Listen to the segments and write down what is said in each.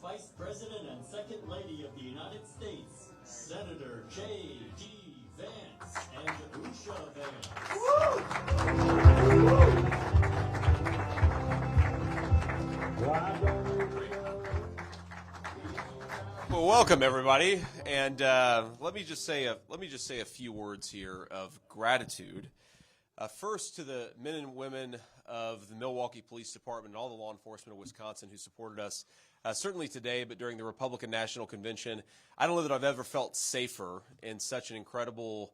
Vice President and Second Lady of the United States, Senator J.D. Vance and Usha Vance. Well, welcome everybody, and let me just say a few words here of gratitude. First, to the men and women of the Milwaukee Police Department and all the law enforcement of Wisconsin who supported us, certainly today, but during the Republican National Convention. I don't know that I've ever felt safer in such an incredible,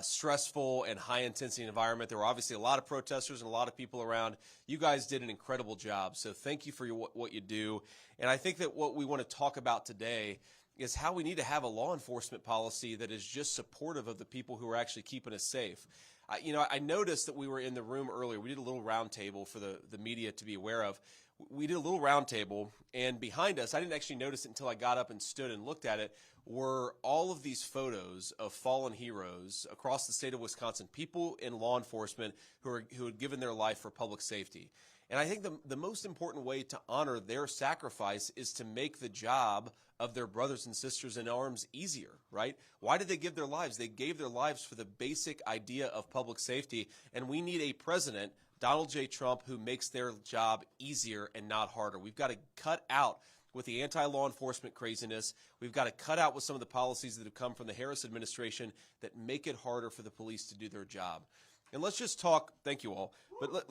stressful, and high-intensity environment. There were obviously a lot of protesters and a lot of people around. You guys did an incredible job, so thank you for what you do. And I think that what we want to talk about today is how we need to have a law enforcement policy that is just supportive of the people who are actually keeping us safe. I noticed that we were in the room earlier. We did a little round table for the media to be aware of. We did a little round table, and behind us, I didn't actually notice it until I got up and stood and looked at it, were all of these photos of fallen heroes across the state of Wisconsin, people in law enforcement who had given their life for public safety. And I think the most important way to honor their sacrifice is to make the job of their brothers and sisters in arms easier, right? Why did they give their lives? They gave their lives for the basic idea of public safety, and we need a president, Donald J. Trump, who makes their job easier and not harder. We've got to cut out with the anti-law enforcement craziness. We've got to cut out with some of the policies that have come from the Harris administration that make it harder for the police to do their job. And let's just talk, thank you all, but let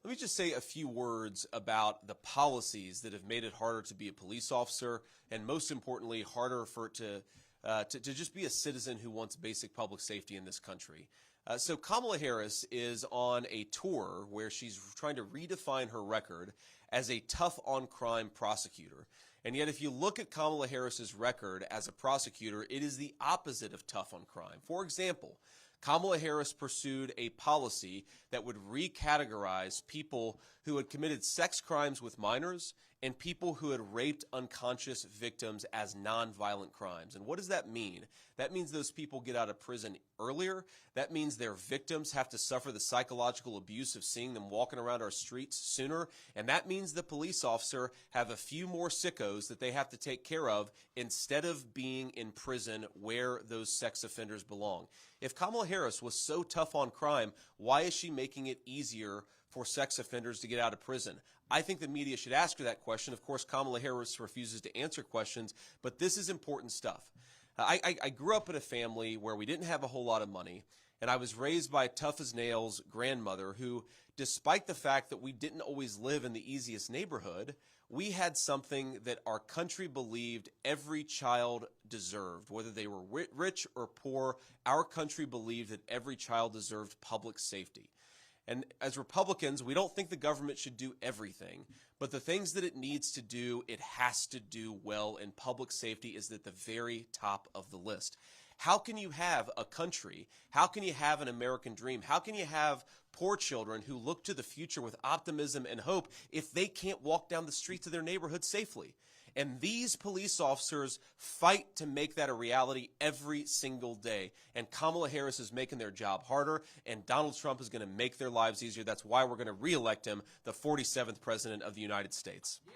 me just say a few words about the policies that have made it harder to be a police officer, and most importantly, harder for it to just be a citizen who wants basic public safety in this country. So Kamala Harris is on a tour where she's trying to redefine her record as a tough-on-crime prosecutor. And yet if you look at Kamala Harris's record as a prosecutor, it is the opposite of tough on crime. For example, Kamala Harris pursued a policy that would recategorize people who had committed sex crimes with minors and people who had raped unconscious victims as nonviolent crimes. And what does that mean? That means those people get out of prison earlier. That means their victims have to suffer the psychological abuse of seeing them walking around our streets sooner. And that means the police officer have a few more sickos that they have to take care of instead of being in prison where those sex offenders belong. If Kamala Harris was so tough on crime, why is she making it easier for sex offenders to get out of prison? I think the media should ask her that question. Of course, Kamala Harris refuses to answer questions, but this is important stuff. I grew up in a family where we didn't have a whole lot of money, and I was raised by a tough-as-nails grandmother who, despite the fact that we didn't always live in the easiest neighborhood, we had something that our country believed every child deserved. Whether they were rich or poor, our country believed that every child deserved public safety. And as Republicans, we don't think the government should do everything, but the things that it needs to do, it has to do well, and public safety is at the very top of the list. How can you have a country? How can you have an American dream? How can you have poor children who look to the future with optimism and hope if they can't walk down the streets of their neighborhood safely? And these police officers fight to make that a reality every single day. And Kamala Harris is making their job harder, and Donald Trump is going to make their lives easier. That's why we're going to reelect him the 47th President of the United States. Yeah.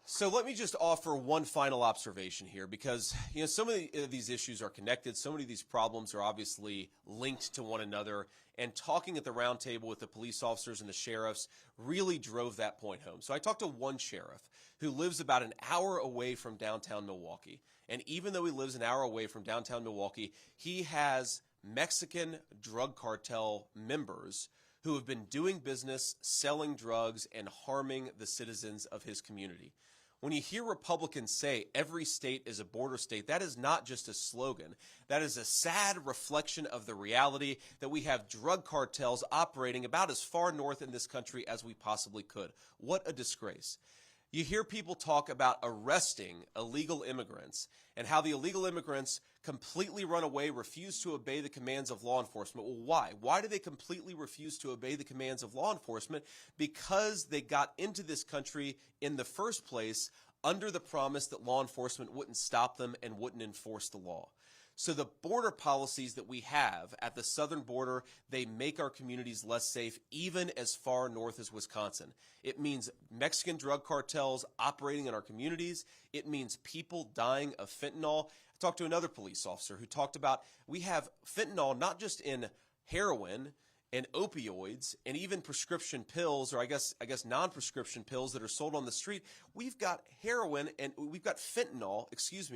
So let me just offer one final observation here, because so many of these issues are connected. So many of these problems are obviously linked to one another. And talking at the round table with the police officers and the sheriffs really drove that point home. So I talked to one sheriff who lives about an hour away from downtown Milwaukee. And even though he lives an hour away from downtown Milwaukee, he has Mexican drug cartel members who have been doing business, selling drugs, and harming the citizens of his community. When you hear Republicans say every state is a border state, that is not just a slogan. That is a sad reflection of the reality that we have drug cartels operating about as far north in this country as we possibly could. What a disgrace. You hear people talk about arresting illegal immigrants and how the illegal immigrants completely run away, refuse to obey the commands of law enforcement. Well, why? Why do they completely refuse to obey the commands of law enforcement? Because they got into this country in the first place under the promise that law enforcement wouldn't stop them and wouldn't enforce the law. So the border policies that we have at the southern border, they make our communities less safe, even as far north as Wisconsin. It means Mexican drug cartels operating in our communities. It means people dying of fentanyl. I talked to another police officer who talked about we have fentanyl not just in heroin and opioids and even prescription pills, or I guess non-prescription pills that are sold on the street. We've got heroin and we've got fentanyl,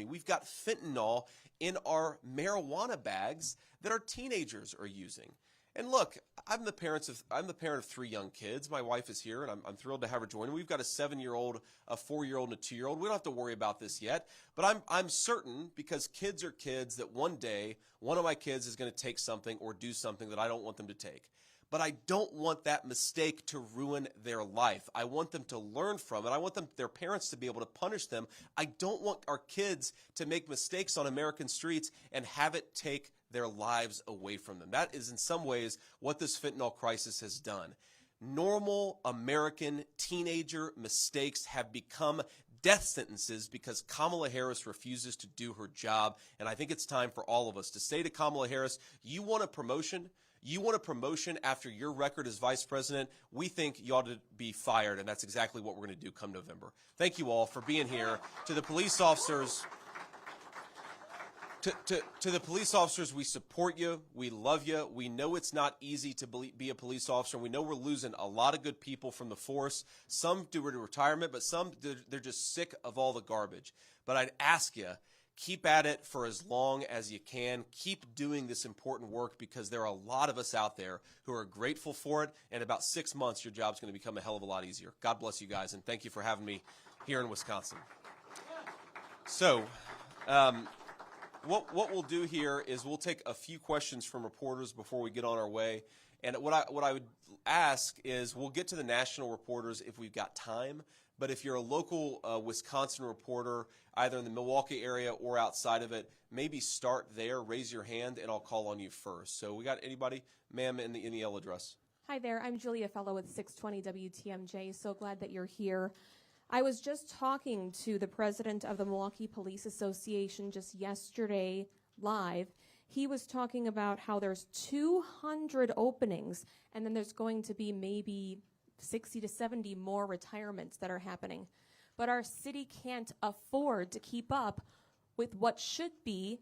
we've got fentanyl in our marijuana bags that our teenagers are using. And look, I'm the parent of 3 young kids. My wife is here, and I'm thrilled to have her join. We've got a 7-year-old, a 4-year-old, and a 2-year-old. We don't have to worry about this yet, but I'm certain, because kids are kids, that one day one of my kids is going to take something or do something that I don't want them to take. But I don't want that mistake to ruin their life. I want them to learn from it. I want their parents to be able to punish them. I don't want our kids to make mistakes on American streets and have it take their lives away from them. That is in some ways what this fentanyl crisis has done. Normal American teenager mistakes have become death sentences because Kamala Harris refuses to do her job. And I think it's time for all of us to say to Kamala Harris, you want a promotion? You want a promotion after your record as vice president? We think you ought to be fired, and that's exactly what we're going to do come November. Thank you all for being here. To the police officers, to the police officers, we support you. We love you. We know it's not easy to be a police officer. We know we're losing a lot of good people from the force. Some due to retirement, but some, they're just sick of all the garbage. But I'd ask you, keep at it for as long as you can. Keep doing this important work, because there are a lot of us out there who are grateful for it. And in about 6 months, your job's going to become a hell of a lot easier. God bless you guys, and thank you for having me here in Wisconsin. So, what we'll do here is we'll take a few questions from reporters before we get on our way. And what I would ask is we'll get to the national reporters if we've got time. But if you're a local Wisconsin reporter, either in the Milwaukee area or outside of it, maybe start there, raise your hand, and I'll call on you first. So we got anybody? Ma'am, in the yellow dress. Hi there. I'm Julia Fellow with 620 WTMJ. So glad that you're here. I was just talking to the president of the Milwaukee Police Association just yesterday live. He was talking about how there's 200 openings, and then there's going to be maybe 60 to 70 more retirements that are happening. But our city can't afford to keep up with what should be,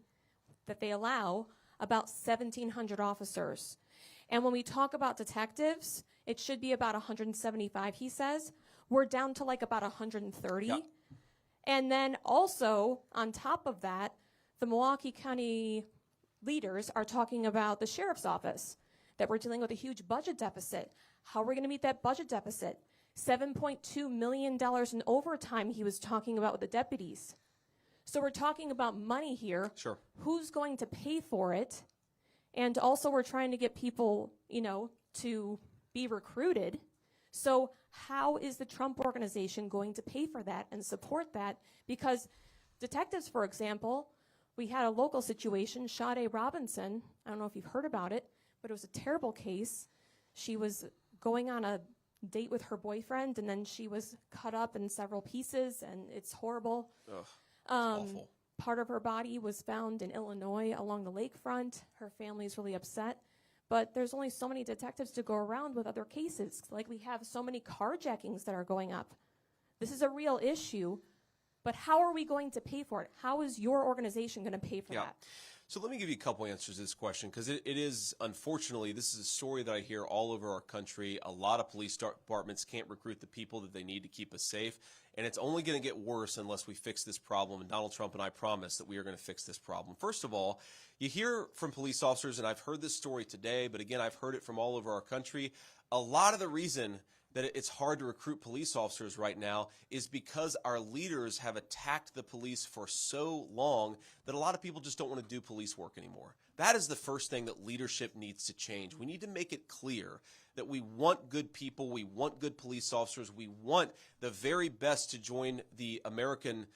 that they allow, about 1,700 officers. And when we talk about detectives, it should be about 175, he says. We're down to like about 130. Yep. And then also, on top of that, the Milwaukee County leaders are talking about the sheriff's office, that we're dealing with a huge budget deficit. How are we going to meet that budget deficit? $7.2 million in overtime he was talking about with the deputies. So we're talking about money here. Sure. Who's going to pay for it? And also we're trying to get people, to be recruited. So how is the Trump organization going to pay for that and support that? Because detectives, for example, we had a local situation, Sade Robinson. I don't know if you've heard about it, but it was a terrible case. She was going on a date with her boyfriend, and then she was cut up in several pieces, and it's horrible. Ugh, it's awful. Part of her body was found in Illinois along the lakefront. Her family's really upset. But there's only so many detectives to go around with other cases. Like, we have so many carjackings that are going up. This is a real issue, but how are we going to pay for it? How is your organization going to pay for that? So let me give you a couple answers to this question, because it is, unfortunately, this is a story that I hear all over our country. A lot of police departments can't recruit the people that they need to keep us safe, and it's only going to get worse unless we fix this problem, and Donald Trump and I promise that we are going to fix this problem. First of all, you hear from police officers, and I've heard this story today, but again, I've heard it from all over our country. A lot of the reason that it's hard to recruit police officers right now is because our leaders have attacked the police for so long that a lot of people just don't want to do police work anymore. That is the first thing that leadership needs to change. We need to make it clear that we want good people, we want good police officers, we want the very best to join the American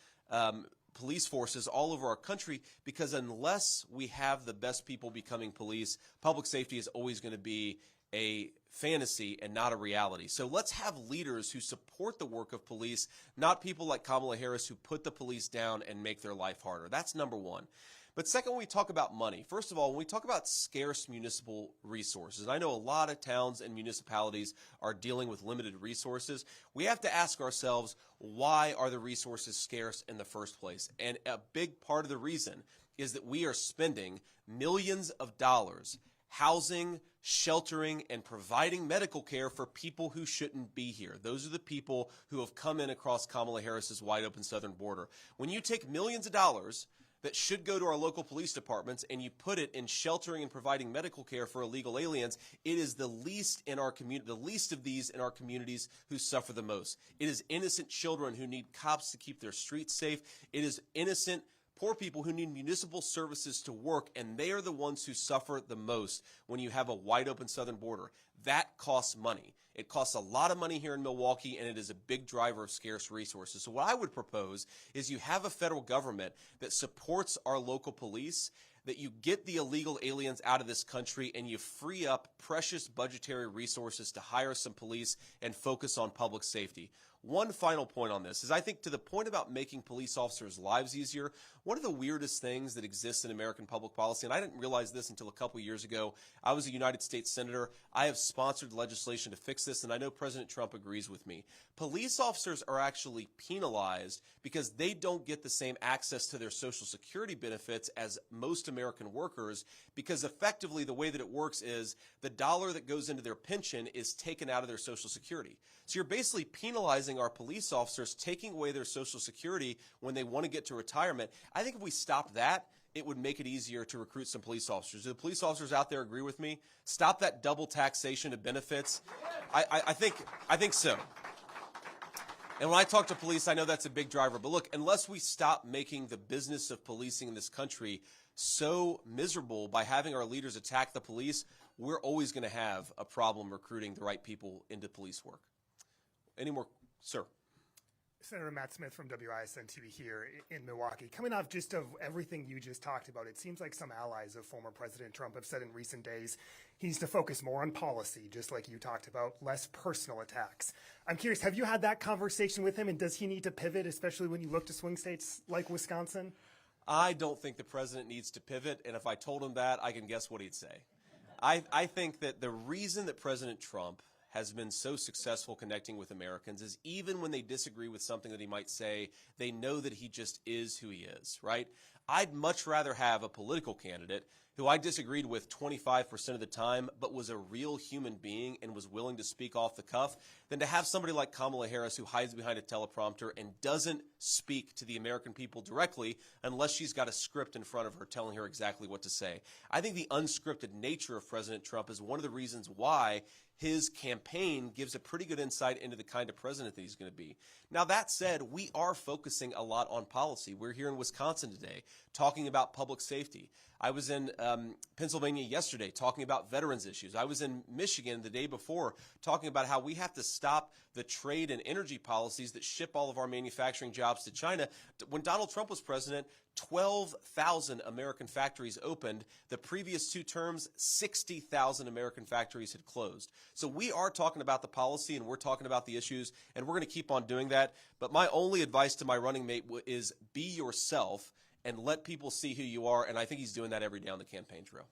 police forces all over our country, because unless we have the best people becoming police, public safety is always going to be a fantasy and not a reality. So let's have leaders who support the work of police, not people like Kamala Harris who put the police down and make their life harder. That's number one. But second, when we talk about money, first of all, when we talk about scarce municipal resources, and I know a lot of towns and municipalities are dealing with limited resources, we have to ask ourselves, why are the resources scarce in the first place? And a big part of the reason is that we are spending millions of dollars housing, sheltering, and providing medical care for people who shouldn't be here. Those are the people who have come in across Kamala Harris's wide open southern border. When you take millions of dollars that should go to our local police departments and you put it in sheltering and providing medical care for illegal aliens, it is the least in our community, the least of these in our communities who suffer the most. It is innocent children who need cops to keep their streets safe. It is innocent poor people who need municipal services to work, and they are the ones who suffer the most when you have a wide open southern border. That costs money. It costs a lot of money here in Milwaukee, and it is a big driver of scarce resources. So what I would propose is you have a federal government that supports our local police, that you get the illegal aliens out of this country, and you free up precious budgetary resources to hire some police and focus on public safety. One final point on this is I think to the point about making police officers' lives easier, one of the weirdest things that exists in American public policy, and I didn't realize this until a couple years ago, I was a United States Senator. I have sponsored legislation to fix this, and I know President Trump agrees with me. Police officers are actually penalized because they don't get the same access to their Social Security benefits as most American workers, because effectively the way that it works is the dollar that goes into their pension is taken out of their Social Security. So you're basically penalizing our police officers, taking away their Social Security when they want to get to retirement. I think if we stop that, it would make it easier to recruit some police officers. Do the police officers out there agree with me? Stop that double taxation of benefits. I think so. And when I talk to police, I know that's a big driver. But look, unless we stop making the business of policing in this country so miserable by having our leaders attack the police, we're always going to have a problem recruiting the right people into police work. Any more, sir? Senator Matt Smith from WISN TV here in Milwaukee. Coming off just of everything you just talked about, it seems like some allies of former President Trump have said in recent days he needs to focus more on policy, just like you talked about, less personal attacks. I'm curious, have you had that conversation with him, and does he need to pivot, especially when you look to swing states like Wisconsin? I don't think the president needs to pivot, and if I told him that, I can guess what he'd say. I think that the reason that President Trump has been so successful connecting with Americans is even when they disagree with something that he might say, they know that he just is who he is, right? I'd much rather have a political candidate who I disagreed with 25% of the time, but was a real human being and was willing to speak off the cuff, than to have somebody like Kamala Harris who hides behind a teleprompter and doesn't speak to the American people directly unless she's got a script in front of her telling her exactly what to say. I think the unscripted nature of President Trump is one of the reasons why his campaign gives a pretty good insight into the kind of president that he's going to be. Now, that said, we are focusing a lot on policy. We're here in Wisconsin today talking about public safety. I was in Pennsylvania yesterday talking about veterans issues. I was in Michigan the day before talking about how we have to stop the trade and energy policies that ship all of our manufacturing jobs to China. When Donald Trump was president, 12,000 American factories opened. The previous 2 terms, 60,000 American factories had closed. So we are talking about the policy, and we're talking about the issues, and we're going to keep on doing that. But my only advice to my running mate is be yourself and let people see who you are, and I think he's doing that every day on the campaign trail.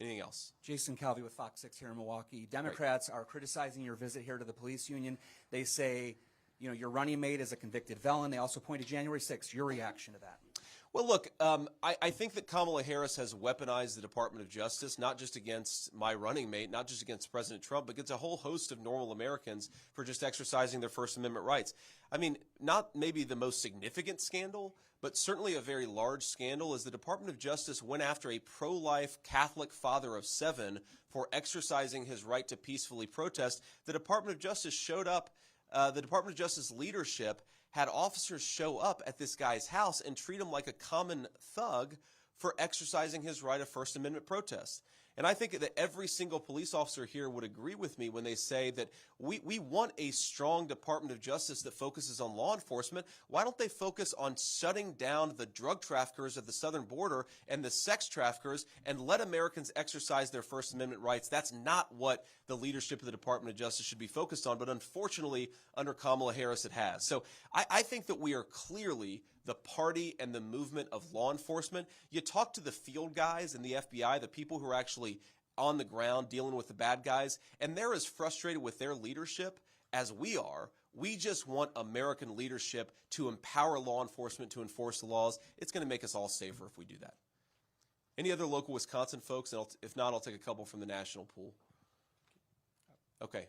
Anything else? Jason Calvi with Fox 6 here in Milwaukee. Democrats are criticizing your visit here to the police union. They say, you know, your running mate is a convicted felon. They also point to January 6th. Your reaction to that? Well, look, I think that Kamala Harris has weaponized the Department of Justice, not just against my running mate, not just against President Trump, but against a whole host of normal Americans for just exercising their First Amendment rights. I mean, not maybe the most significant scandal, but certainly a very large scandal is the Department of Justice went after a pro-life Catholic father of 7 for exercising his right to peacefully protest. The Department of Justice showed up, the Department of Justice leadership had officers show up at this guy's house and treat him like a common thug for exercising his right of First Amendment protest. And I think that every single police officer here would agree with me when they say that we want a strong Department of Justice that focuses on law enforcement. Why don't they focus on shutting down the drug traffickers at the southern border and the sex traffickers and let Americans exercise their First Amendment rights? That's not what the leadership of the Department of Justice should be focused on, but unfortunately, under Kamala Harris, it has. So I think that we are clearly the party and the movement of law enforcement. You talk to the field guys in the FBI, the people who are actually on the ground dealing with the bad guys, and they're as frustrated with their leadership as we are. We just want American leadership to empower law enforcement to enforce the laws. It's going to make us all safer if we do that. Any other local Wisconsin folks? And if not, I'll take a couple from the national pool. Okay.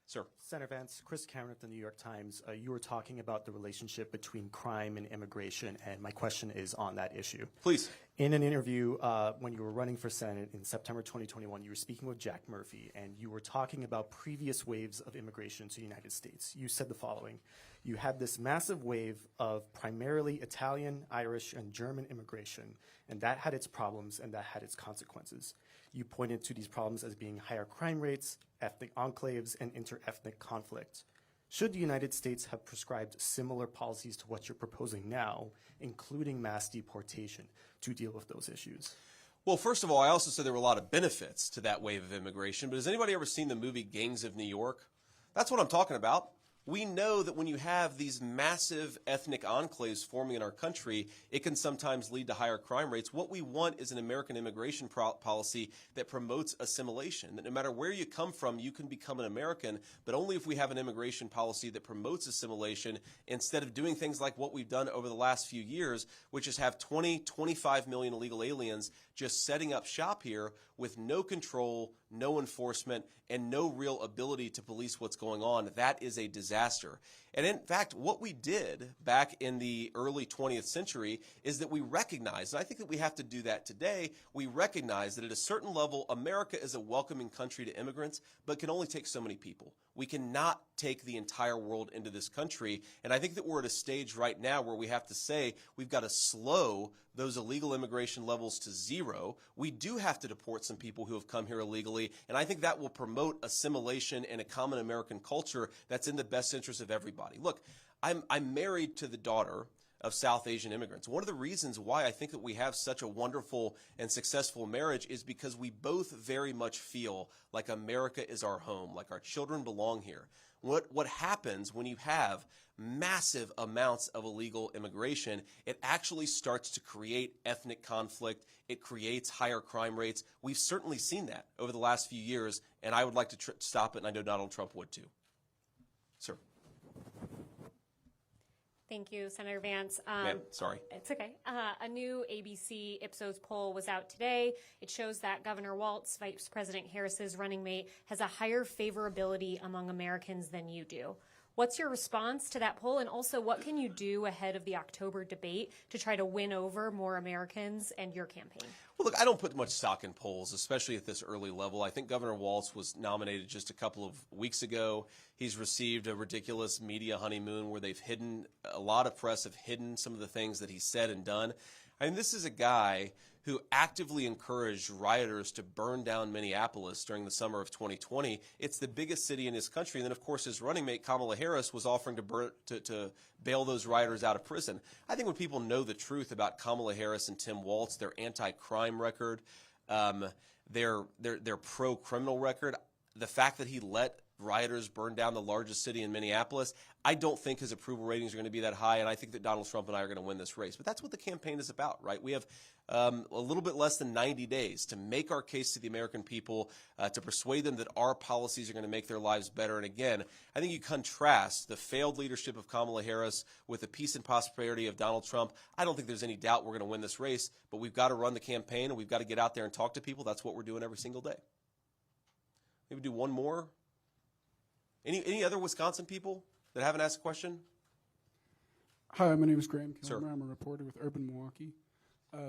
Sir. Senator Vance, Chris Cameron at the New York Times, you were talking about the relationship between crime and immigration, and my question is on that issue. Please. In an interview when you were running for Senate in September 2021, you were speaking with Jack Murphy, and you were talking about previous waves of immigration to the United States. You said the following: you had this massive wave of primarily Italian, Irish, and German immigration, and that had its problems and that had its consequences. You pointed to these problems as being higher crime rates, ethnic enclaves, and inter-ethnic conflict. Should the United States have prescribed similar policies to what you're proposing now, including mass deportation, to deal with those issues? Well, first of all, I also said there were a lot of benefits to that wave of immigration, but has anybody ever seen the movie Gangs of New York? That's what I'm talking about. We know that when you have these massive ethnic enclaves forming in our country, it can sometimes lead to higher crime rates. What we want is an American immigration policy that promotes assimilation, that no matter where you come from, you can become an American, but only if we have an immigration policy that promotes assimilation instead of doing things like what we've done over the last few years, which is have 25 million illegal aliens just setting up shop here with no control, no enforcement, and no real ability to police what's going on. That is a disaster. And in fact, what we did back in the early 20th century is that we recognized, and I think that we have to do that today, we recognize that at a certain level, America is a welcoming country to immigrants, but can only take so many people. We cannot take the entire world into this country. And I think that we're at a stage right now where we have to say we've got to slow those illegal immigration levels to zero. We do have to deport some people who have come here illegally, and I think that will promote assimilation and a common American culture that's in the best interest of everybody. Look, I'm married to the daughter of South Asian immigrants. One of the reasons why I think that we have such a wonderful and successful marriage is because we both very much feel like America is our home, like our children belong here. What happens when you have massive amounts of illegal immigration, it actually starts to create ethnic conflict. It creates higher crime rates. We've certainly seen that over the last few years, and I would like to stop it, and I know Donald Trump would too. Sir. Thank you, Senator Vance. Sorry. It's okay. A new ABC Ipsos poll was out today. It shows that Governor Walz, Vice President Harris's running mate, has a higher favorability among Americans than you do. What's your response to that poll? And also, what can you do ahead of the October debate to try to win over more Americans and your campaign? Well, look, I don't put much stock in polls, especially at this early level. I think Governor Walz was nominated just a couple of weeks ago. He's received a ridiculous media honeymoon where a lot of press have hidden some of the things that he said and done. I mean, this is a guy who actively encouraged rioters to burn down Minneapolis during the summer of 2020. It's the biggest city in his country. And then, of course, his running mate, Kamala Harris, was offering to bail those rioters out of prison. I think when people know the truth about Kamala Harris and Tim Walz, their anti-crime record, their pro-criminal record, the fact that he let rioters burn down the largest city in Minneapolis, I don't think his approval ratings are going to be that high, and I think that Donald Trump and I are going to win this race. But that's what the campaign is about, right? We have a little bit less than 90 days to make our case to the American people, to persuade them that our policies are going to make their lives better. And again, I think you contrast the failed leadership of Kamala Harris with the peace and prosperity of Donald Trump. I don't think there's any doubt we're going to win this race, but we've got to run the campaign, and we've got to get out there and talk to people. That's what we're doing every single day. Maybe do one more. Any other Wisconsin people that haven't asked a question? Hi, my name is Graham Sir. Kilmer. I'm a reporter with Urban Milwaukee.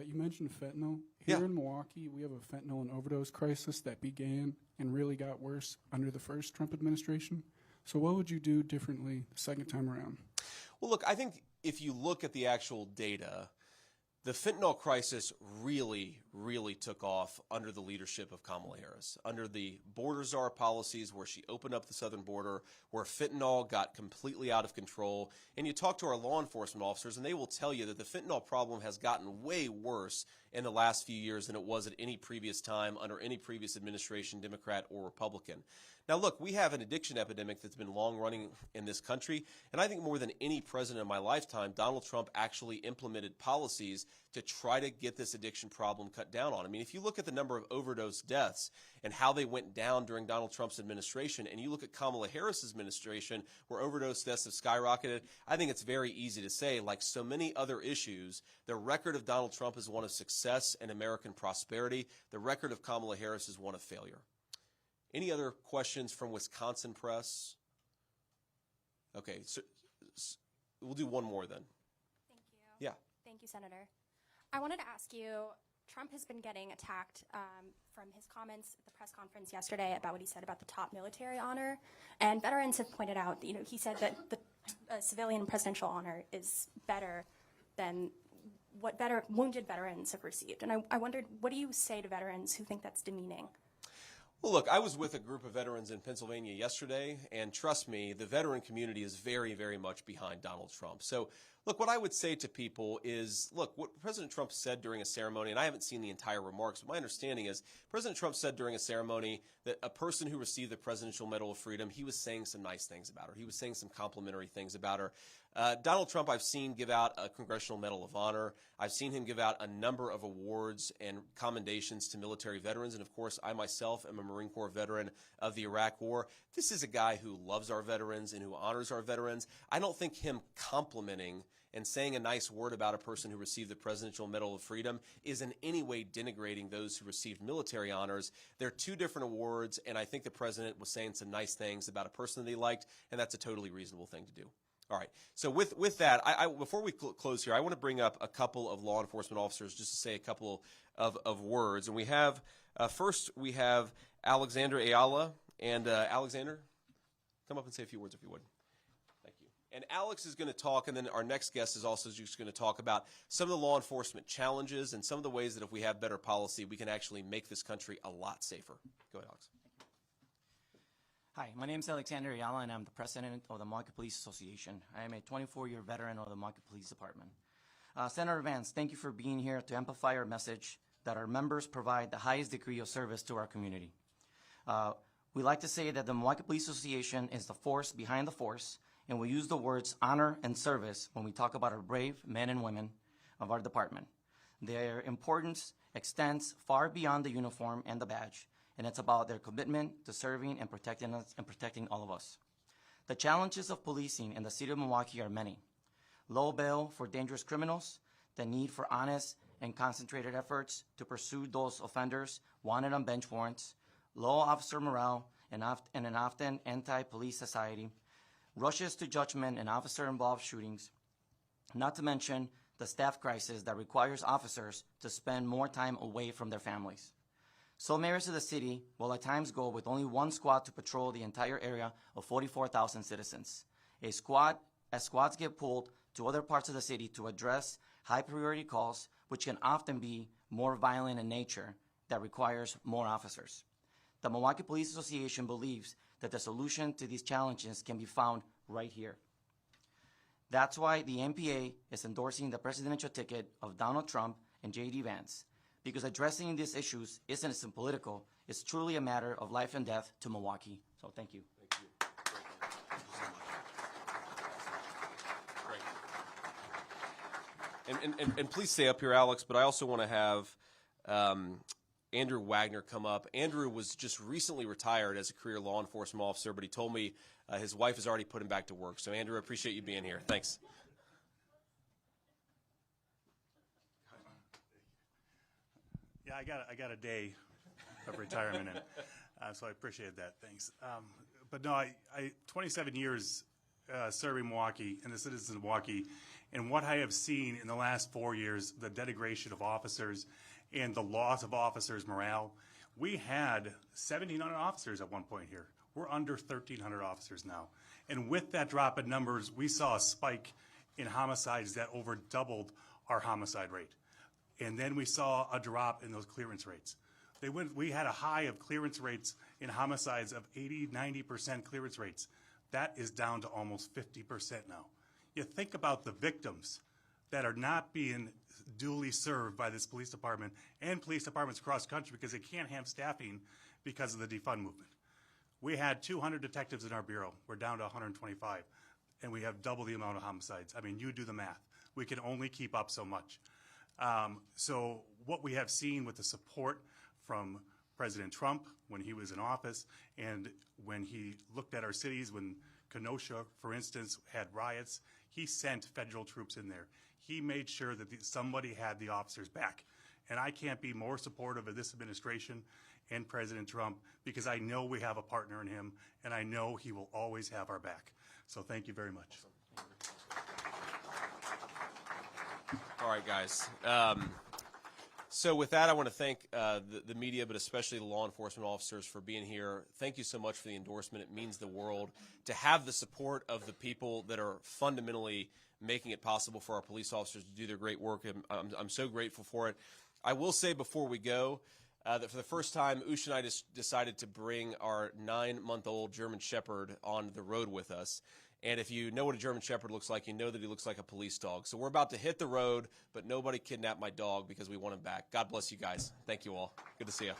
You mentioned fentanyl. Here in Milwaukee, we have a fentanyl and overdose crisis that began and really got worse under the first Trump administration. So what would you do differently the second time around? Well, look, I think if you look at the actual data, The fentanyl crisis really, really took off under the leadership of Kamala Harris, under the border czar policies where she opened up the southern border, where fentanyl got completely out of control. And you talk to our law enforcement officers, and they will tell you that the fentanyl problem has gotten way worse in the last few years than it was at any previous time under any previous administration, Democrat or Republican. Now, look, we have an addiction epidemic that's been long running in this country, and I think more than any president in my lifetime, Donald Trump actually implemented policies to try to get this addiction problem cut down on. I mean, if you look at the number of overdose deaths and how they went down during Donald Trump's administration, and you look at Kamala Harris's administration where overdose deaths have skyrocketed, I think it's very easy to say, like so many other issues, the record of Donald Trump is one of success and American prosperity. The record of Kamala Harris is one of failure. Any other questions from Wisconsin press? Okay, so we'll do one more then. Thank you. Yeah. Thank you, Senator. I wanted to ask you, Trump has been getting attacked from his comments at the press conference yesterday about what he said about the top military honor. And veterans have pointed out, he said that the civilian presidential honor is better than what wounded veterans have received. And I wondered, what do you say to veterans who think that's demeaning? Well, look, I was with a group of veterans in Pennsylvania yesterday, and trust me, the veteran community is very, very much behind Donald Trump. So, look, what I would say to people is, look, what President Trump said during a ceremony, and I haven't seen the entire remarks, but my understanding is President Trump said during a ceremony that a person who received the Presidential Medal of Freedom, he was saying some nice things about her. He was saying some complimentary things about her. Donald Trump, I've seen give out a Congressional Medal of Honor. I've seen him give out a number of awards and commendations to military veterans. And, of course, I myself am a Marine Corps veteran of the Iraq War. This is a guy who loves our veterans and who honors our veterans. I don't think him complimenting and saying a nice word about a person who received the Presidential Medal of Freedom is in any way denigrating those who received military honors. They're two different awards, and I think the president was saying some nice things about a person that he liked, and that's a totally reasonable thing to do. All right. So with that, before we close here, I want to bring up a couple of law enforcement officers just to say a couple of words. And we have, first we have Alexyala. And Alexander, come up and say a few words if you would. Thank you. And Alex is going to talk, and then our next guest is also just going to talk about some of the law enforcement challenges and some of the ways that if we have better policy, we can actually make this country a lot safer. Go ahead, Alex. Hi, my name is Alexyala, and I'm the president of the Milwaukee Police Association. I am a 24-year veteran of the Milwaukee Police Department. Senator Vance, thank you for being here to amplify our message that our members provide the highest degree of service to our community. We like to say that the Milwaukee Police Association is the force behind the force, and we use the words honor and service when we talk about our brave men and women of our department. Their importance extends far beyond the uniform and the badge, and it's about their commitment to serving and protecting us and protecting all of us. The challenges of policing in the city of Milwaukee are many. Low bail for dangerous criminals, the need for honest and concentrated efforts to pursue those offenders wanted on bench warrants, low officer morale, and an often anti-police society, rushes to judgment and officer-involved shootings, not to mention the staff crisis that requires officers to spend more time away from their families. Some areas of the city will at times go with only one squad to patrol the entire area of 44,000 citizens. As squads get pulled to other parts of the city to address high-priority calls, which can often be more violent in nature, that requires more officers. The Milwaukee Police Association believes that the solution to these challenges can be found right here. That's why the MPA is endorsing the presidential ticket of Donald Trump and J.D. Vance, because addressing these issues isn't political, it's truly a matter of life and death to Milwaukee. So thank you. Thank you. Great. And please stay up here, Alex, but I also want to have Andrew Wagner come up. Andrew was just recently retired as a career law enforcement officer, but he told me his wife has already put him back to work. So, Andrew, I appreciate you being here. Thanks. Yeah, I got a day of retirement in, so I appreciate that. Thanks. But no, I 27 years serving Milwaukee and the citizens of Milwaukee, and what I have seen in the last 4 years, the denigration of officers and the loss of officers' morale. We had 1,700 officers at one point here. We're under 1,300 officers now. And with that drop in numbers, we saw a spike in homicides that over doubled our homicide rate. And then we saw a drop in those clearance rates. We had a high of clearance rates in homicides of 80, 90% clearance rates. That is down to almost 50% now. You think about the victims that are not being duly served by this police department and police departments across the country because they can't have staffing because of the defund movement. We had 200 detectives in our bureau. We're down to 125, and we have double the amount of homicides. I mean, you do the math. We can only keep up so much. So what we have seen with the support from President Trump when he was in office and when he looked at our cities, when Kenosha, for instance, had riots, he sent federal troops in there. He made sure that somebody had the officers back. And I can't be more supportive of this administration and President Trump because I know we have a partner in him, and I know he will always have our back. So thank you very much. All right, guys. So with that, I want to thank the media, but especially the law enforcement officers for being here. Thank you so much for the endorsement. It means the world to have the support of the people that are fundamentally making it possible for our police officers to do their great work. I'm so grateful for it. I will say before we go that for the first time, Usha and I decided to bring our 9-month-old German Shepherd on the road with us. And if you know what a German Shepherd looks like, you know that he looks like a police dog. So we're about to hit the road, but nobody kidnapped my dog because we want him back. God bless you guys. Thank you all. Good to see you.